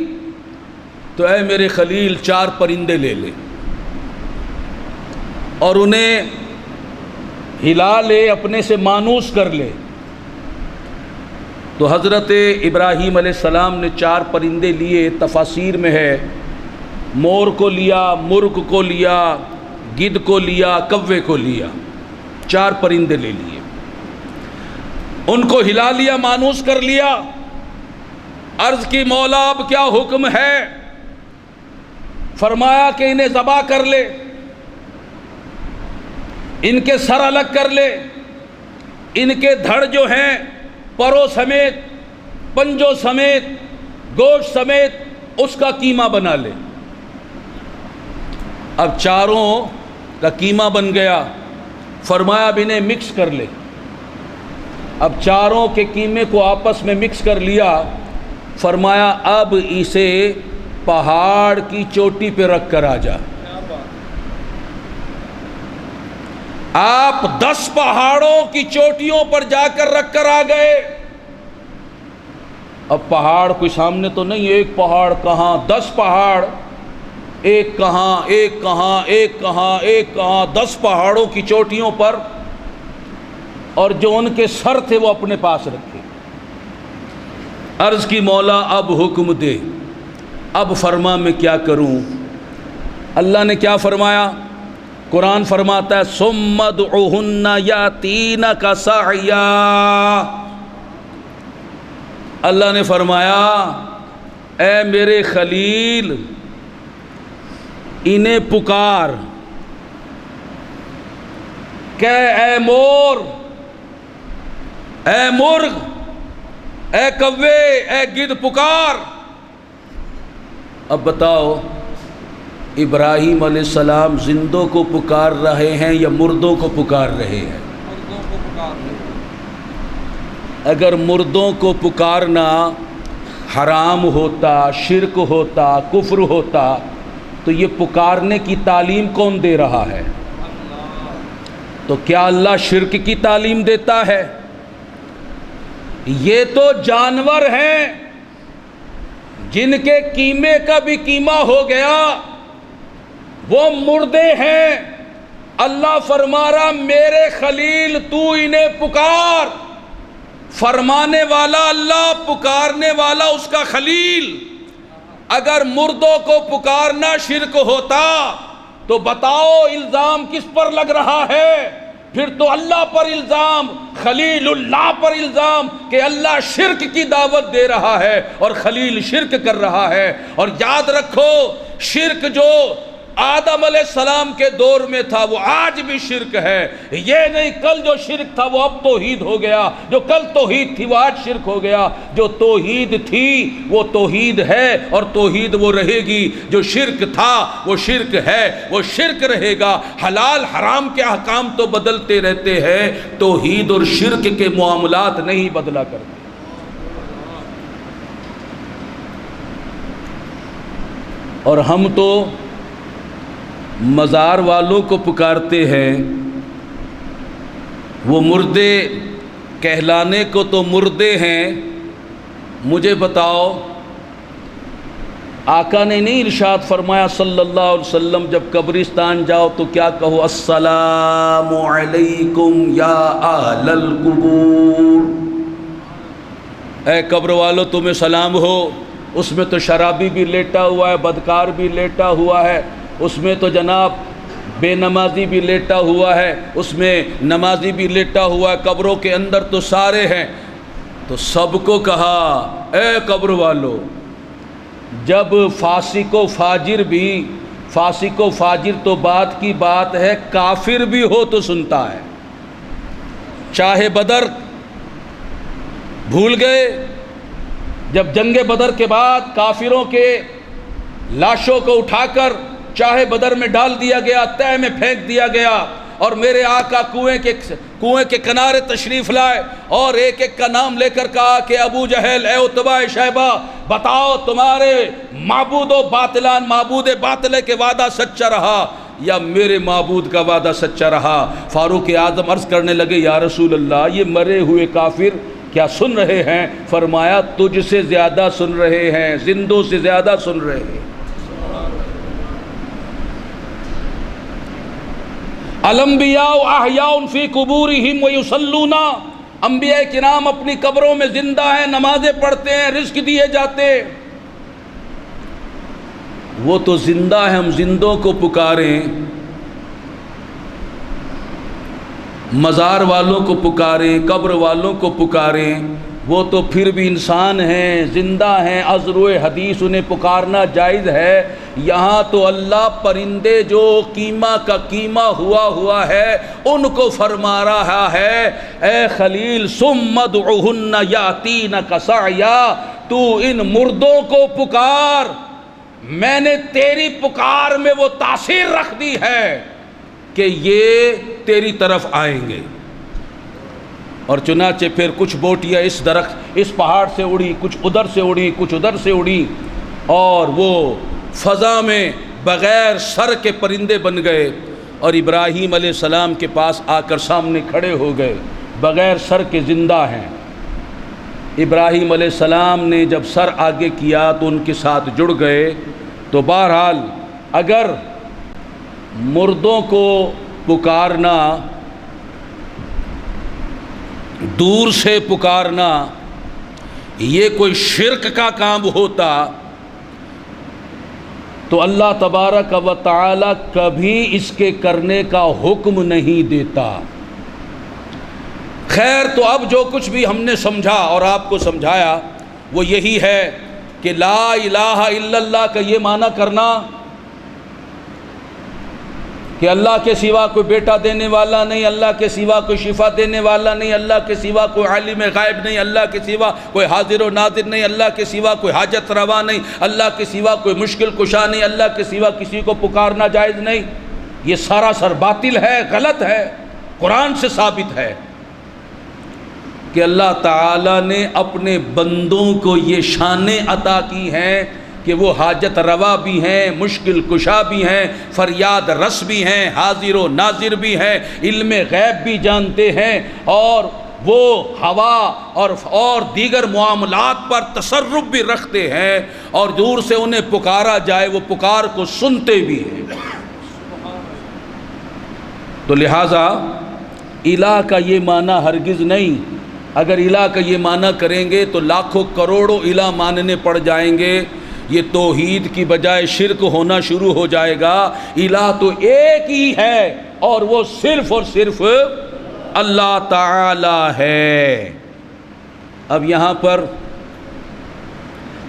تو اے میرے خلیل 4 پرندے لے لے اور انہیں ہلا لے، اپنے سے مانوس کر لے۔ تو حضرت ابراہیم علیہ السلام نے 4 پرندے لیے، تفاسیر میں ہے مور کو لیا، مرغ کو لیا، گدھ کو لیا، کوے کو لیا، 4 پرندے لے لیے، ان کو ہلا لیا، مانوس کر لیا۔ عرض کی مولا اب کیا حکم ہے؟ فرمایا کہ انہیں ذبح کر لے، ان کے سر الگ کر لے، ان کے دھڑ جو ہیں پروں سمیت، پنجوں سمیت، گوشت سمیت اس کا قیمہ بنا لے۔ اب 4 کا قیمہ بن گیا، فرمایا اب انہیں مکس کر لے۔ اب 4 کے قیمے کو آپس میں مکس کر لیا، فرمایا اب اسے پہاڑ کی چوٹی پہ رکھ کر آ جا۔ آپ 10 پہاڑوں کی چوٹیوں پر جا کر رکھ کر آ گئے۔ اب پہاڑ کوئی سامنے تو نہیں، ایک پہاڑ کہاں، 10 پہاڑ، ایک کہاں، ایک کہاں، ایک کہاں، ایک کہاں، 10 پہاڑوں کی چوٹیوں پر، اور جو ان کے سر تھے وہ اپنے پاس رکھے۔ عرض کی مولا اب حکم دے، اب فرما میں کیا کروں؟ اللہ نے کیا فرمایا؟ قرآن فرماتا ہے ثم ادعوہن یاتینک سعیا۔ اللہ نے فرمایا اے میرے خلیل انہیں پکار، کہ اے مور، اے مرغ، اے کوے، اے گدھ پکار۔ اب بتاؤ ابراہیم علیہ السلام زندوں کو پکار رہے ہیں یا مردوں کو پکار رہے ہیں؟ مردوں کو پکار رہے ہیں۔ اگر مردوں کو پکارنا حرام ہوتا، شرک ہوتا، کفر ہوتا، تو یہ پکارنے کی تعلیم کون دے رہا ہے؟ تو کیا اللہ شرک کی تعلیم دیتا ہے؟ یہ تو جانور ہیں جن کے قیمے کا بھی قیمہ ہو گیا، وہ مردے ہیں۔ اللہ فرما رہا میرے خلیل تو انہیں پکار، فرمانے والا اللہ، پکارنے والا اس کا خلیل۔ اگر مردوں کو پکارنا شرک ہوتا تو بتاؤ الزام کس پر لگ رہا ہے؟ پھر تو اللہ پر الزام، خلیل اللہ پر الزام کہ اللہ شرک کی دعوت دے رہا ہے اور خلیل شرک کر رہا ہے۔ اور یاد رکھو شرک جو آدم علیہ السلام کے دور میں تھا وہ آج بھی شرک ہے۔ یہ نہیں کل جو شرک تھا وہ اب توحید ہو گیا، جو کل توحید تھی وہ آج شرک ہو گیا۔ جو توحید تھی وہ توحید ہے اور توحید وہ رہے گی، جو شرک تھا وہ شرک ہے، وہ شرک رہے گا۔ حلال حرام کے احکام تو بدلتے رہتے ہیں، توحید اور شرک کے معاملات نہیں بدلا کرتے۔ اور ہم تو مزار والوں کو پکارتے ہیں، وہ مردے کہلانے کو تو مردے ہیں۔ مجھے بتاؤ آقا نے نہیں ارشاد فرمایا صلی اللہ علیہ وسلم جب قبرستان جاؤ تو کیا کہو؟ السلام علیکم یا اہل القبور، اے قبر والو تمہیں سلام ہو۔ اس میں تو شرابی بھی لیٹا ہوا ہے، بدکار بھی لیٹا ہوا ہے، اس میں تو جناب بے نمازی بھی لیٹا ہوا ہے، اس میں نمازی بھی لیٹا ہوا ہے، قبروں کے اندر تو سارے ہیں۔ تو سب کو کہا اے قبر والو، جب فاسق و فاجر بھی، فاسق و فاجر تو بات کی بات ہے، کافر بھی ہو تو سنتا ہے۔ چاہے بدر بھول گئے، جب جنگ بدر کے بعد کافروں کے لاشوں کو اٹھا کر چاہے بدر میں ڈال دیا گیا، تہ میں پھینک دیا گیا، اور میرے آقا کنویں کے کنارے تشریف لائے اور ایک ایک کا نام لے کر کہا کہ ابو جہل، اے عتبہ شیبہ، بتاؤ تمہارے معبود و باطلان، معبود باطلے کے وعدہ سچا رہا؟ یا میرے معبود کا وعدہ سچا رہا؟ فاروق اعظم عرض کرنے لگے یا رسول اللہ یہ مرے ہوئے کافر کیا سن رہے ہیں؟ فرمایا تجھ سے زیادہ سن رہے ہیں، زندوں سے زیادہ سن رہے ہیں۔ الانبیاء احیاء فی قبورہم ویصلون، انبیاء کرام اپنی قبروں میں زندہ ہیں، نمازیں پڑھتے ہیں، رزق دیے جاتے۔ وہ تو زندہ ہے، ہم زندوں کو پکاریں، مزار والوں کو پکاریں، قبر والوں کو پکاریں، وہ تو پھر بھی انسان ہیں، زندہ ہیں، از روئے حدیث انہیں پکارنا جائز ہے۔ یہاں تو اللہ پرندے جو قیمہ کا قیمہ ہوا ہے ان کو فرما رہا ہے اے خلیل ثم ادعوہن یاتینک سعیا، تو ان مردوں کو پکار، میں نے تیری پکار میں وہ تاثیر رکھ دی ہے کہ یہ تیری طرف آئیں گے۔ اور چنانچہ پھر کچھ بوٹیاں اس درخت اس پہاڑ سے اڑی، کچھ ادھر سے اڑی، کچھ ادھر سے اڑی، اور وہ فضا میں بغیر سر کے پرندے بن گئے اور ابراہیم علیہ السلام کے پاس آ کر سامنے کھڑے ہو گئے، بغیر سر کے زندہ ہیں۔ ابراہیم علیہ السلام نے جب سر آگے کیا تو ان کے ساتھ جڑ گئے۔ تو بہرحال اگر مردوں کو پکارنا، دور سے پکارنا، یہ کوئی شرک کا کام ہوتا تو اللہ تبارک و تعالی کبھی اس کے کرنے کا حکم نہیں دیتا۔ خیر، تو اب جو کچھ بھی ہم نے سمجھا اور آپ کو سمجھایا وہ یہی ہے کہ لا الہ الا اللہ کا یہ معنی کرنا کہ اللہ کے سوا کوئی بیٹا دینے والا نہیں، اللہ کے سوا کوئی شفا دینے والا نہیں، اللہ کے سوا کوئی عالم غائب نہیں، اللہ کے سوا کوئی حاضر و ناظر نہیں، اللہ کے سوا کوئی حاجت روا نہیں، اللہ کے سوا کوئی مشکل کشا نہیں، اللہ کے سوا کسی کو پکارنا جائز نہیں، یہ سراسر باطل ہے، غلط ہے، قرآن سے ثابت ہے کہ اللہ تعالیٰ نے اپنے بندوں کو یہ شانیں عطا کی ہیں کہ وہ حاجت روا بھی ہیں، مشکل کشا بھی ہیں، فریاد رس بھی ہیں، حاضر و ناظر بھی ہیں، علم غیب بھی جانتے ہیں، اور وہ ہوا اور دیگر معاملات پر تصرف بھی رکھتے ہیں، اور دور سے انہیں پکارا جائے وہ پکار کو سنتے بھی ہیں۔ تو لہٰذا الہ کا یہ معنی ہرگز نہیں، اگر الہ کا یہ معنی کریں گے تو لاکھوں کروڑوں الہ ماننے پڑ جائیں گے، یہ توحید کی بجائے شرک ہونا شروع ہو جائے گا۔ الہ تو ایک ہی ہے اور وہ صرف اور صرف اللہ تعالی ہے۔ اب یہاں پر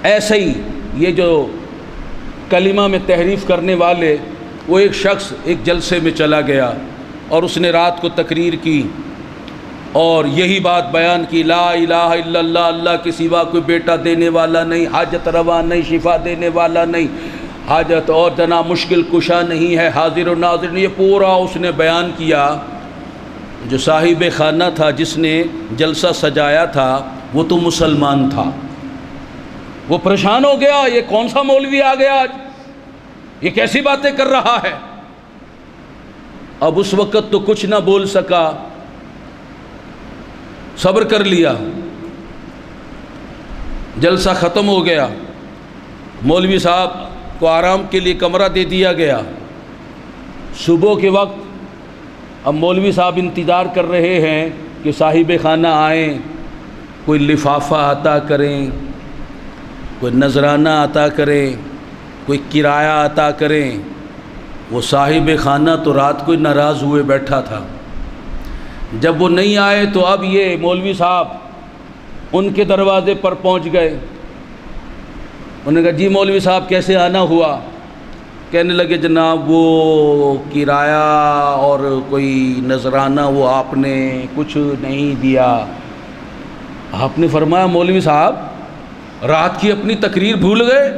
ایسے ہی یہ جو کلمہ میں تحریف کرنے والے، وہ ایک شخص ایک جلسے میں چلا گیا اور اس نے رات کو تقریر کی اور یہی بات بیان کی، لا الہ الا اللہ، اللہ کے سوا کوئی بیٹا دینے والا نہیں، حاجت روا نہیں، شفا دینے والا نہیں، حاجت اور جنا مشکل کشا نہیں ہے، حاضر و ناظر نہیں، یہ پورا اس نے بیان کیا۔ جو صاحب خانہ تھا جس نے جلسہ سجایا تھا وہ تو مسلمان تھا، وہ پریشان ہو گیا، یہ کون سا مولوی آ گیا آج، یہ کیسی باتیں کر رہا ہے۔ اب اس وقت تو کچھ نہ بول سکا، صبر کر لیا، جلسہ ختم ہو گیا، مولوی صاحب کو آرام کے لیے کمرہ دے دیا گیا۔ صبح کے وقت اب مولوی صاحب انتظار کر رہے ہیں کہ صاحب خانہ آئیں، کوئی لفافہ عطا کریں، کوئی نذرانہ عطا کریں، کوئی کرایہ عطا کریں۔ وہ صاحب خانہ تو رات کو ناراض ہوئے بیٹھا تھا، جب وہ نہیں آئے تو اب یہ مولوی صاحب ان کے دروازے پر پہنچ گئے۔ انہوں نے کہا جی مولوی صاحب کیسے آنا ہوا؟ کہنے لگے جناب وہ کرایہ اور کوئی نذرانہ وہ آپ نے کچھ نہیں دیا۔ آپ نے فرمایا مولوی صاحب رات کی اپنی تقریر بھول گئے؟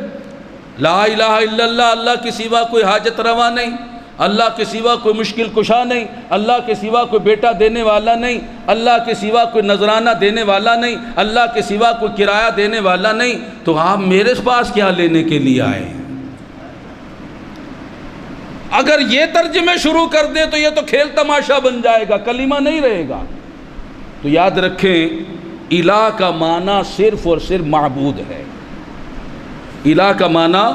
لا الہ الا اللہ، اللہ کے سوا کوئی حاجت روا نہیں، اللہ کے سوا کوئی مشکل کشا نہیں، اللہ کے سوا کوئی بیٹا دینے والا نہیں، اللہ کے سوا کوئی نذرانہ دینے والا نہیں، اللہ کے سوا کوئی کرایہ دینے والا نہیں، تو آپ میرے پاس کیا لینے کے لیے آئے؟ اگر یہ ترجمے شروع کر دیں تو یہ تو کھیل تماشا بن جائے گا، کلمہ نہیں رہے گا۔ تو یاد رکھیں الہ کا معنی صرف اور صرف معبود ہے، الہ کا معنی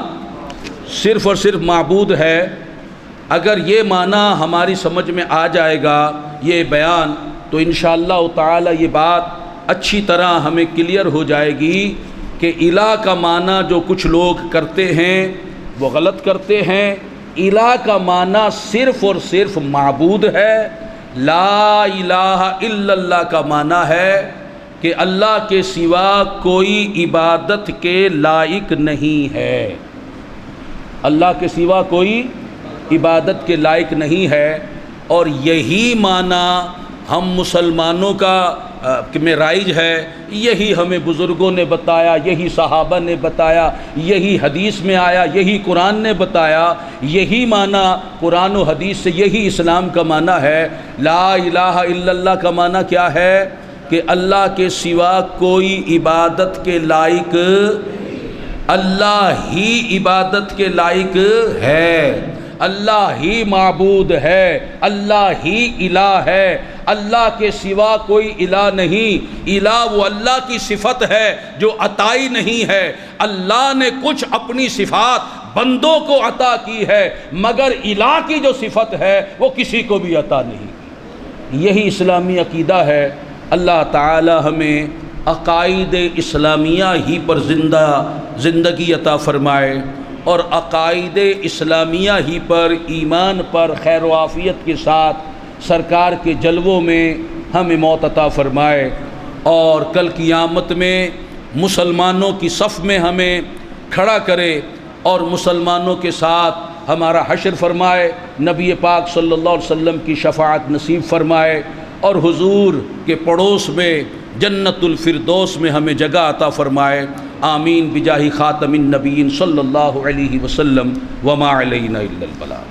صرف اور صرف معبود ہے۔ اگر یہ معنی ہماری سمجھ میں آ جائے گا، یہ بیان، تو انشاءاللہ تعالی یہ بات اچھی طرح ہمیں کلیئر ہو جائے گی کہ الہ کا معنی جو کچھ لوگ کرتے ہیں وہ غلط کرتے ہیں۔ الہ کا معنی صرف اور صرف معبود ہے۔ لا الہ الا اللہ کا معنی ہے کہ اللہ کے سوا کوئی عبادت کے لائق نہیں ہے، اللہ کے سوا کوئی عبادت کے لائق نہیں ہے۔ اور یہی معنی ہم مسلمانوں کا میں رائج ہے، یہی ہمیں بزرگوں نے بتایا، یہی صحابہ نے بتایا، یہی حدیث میں آیا، یہی قرآن نے بتایا، یہی معنی قرآن و حدیث سے، یہی اسلام کا معنی ہے۔ لا الہ الا اللہ کا معنی کیا ہے؟ کہ اللہ کے سوا کوئی عبادت کے لائق، اللہ ہی عبادت کے لائق ہے، اللہ ہی معبود ہے، اللہ ہی الہ ہے، اللہ کے سوا کوئی الہ نہیں۔ الہ وہ اللہ کی صفت ہے جو عطائی نہیں ہے۔ اللہ نے کچھ اپنی صفات بندوں کو عطا کی ہے، مگر الہ کی جو صفت ہے وہ کسی کو بھی عطا نہیں کی۔ یہی اسلامی عقیدہ ہے۔ اللہ تعالی ہمیں عقائد اسلامیہ ہی پر زندگی عطا فرمائے، اور عقائد اسلامیہ ہی پر، ایمان پر خیر و عافیت کے ساتھ سرکار کے جلووں میں ہمیں موت عطا فرمائے، اور کل قیامت میں مسلمانوں کی صف میں ہمیں کھڑا کرے اور مسلمانوں کے ساتھ ہمارا حشر فرمائے، نبی پاک صلی اللہ علیہ وسلم کی شفاعت نصیب فرمائے، اور حضور کے پڑوس میں جنت الفردوس میں ہمیں جگہ عطا فرمائے۔ آمین بجاہ خاتم النبیین صلی اللہ علیہ وسلم، وما علینا الا البلاغ۔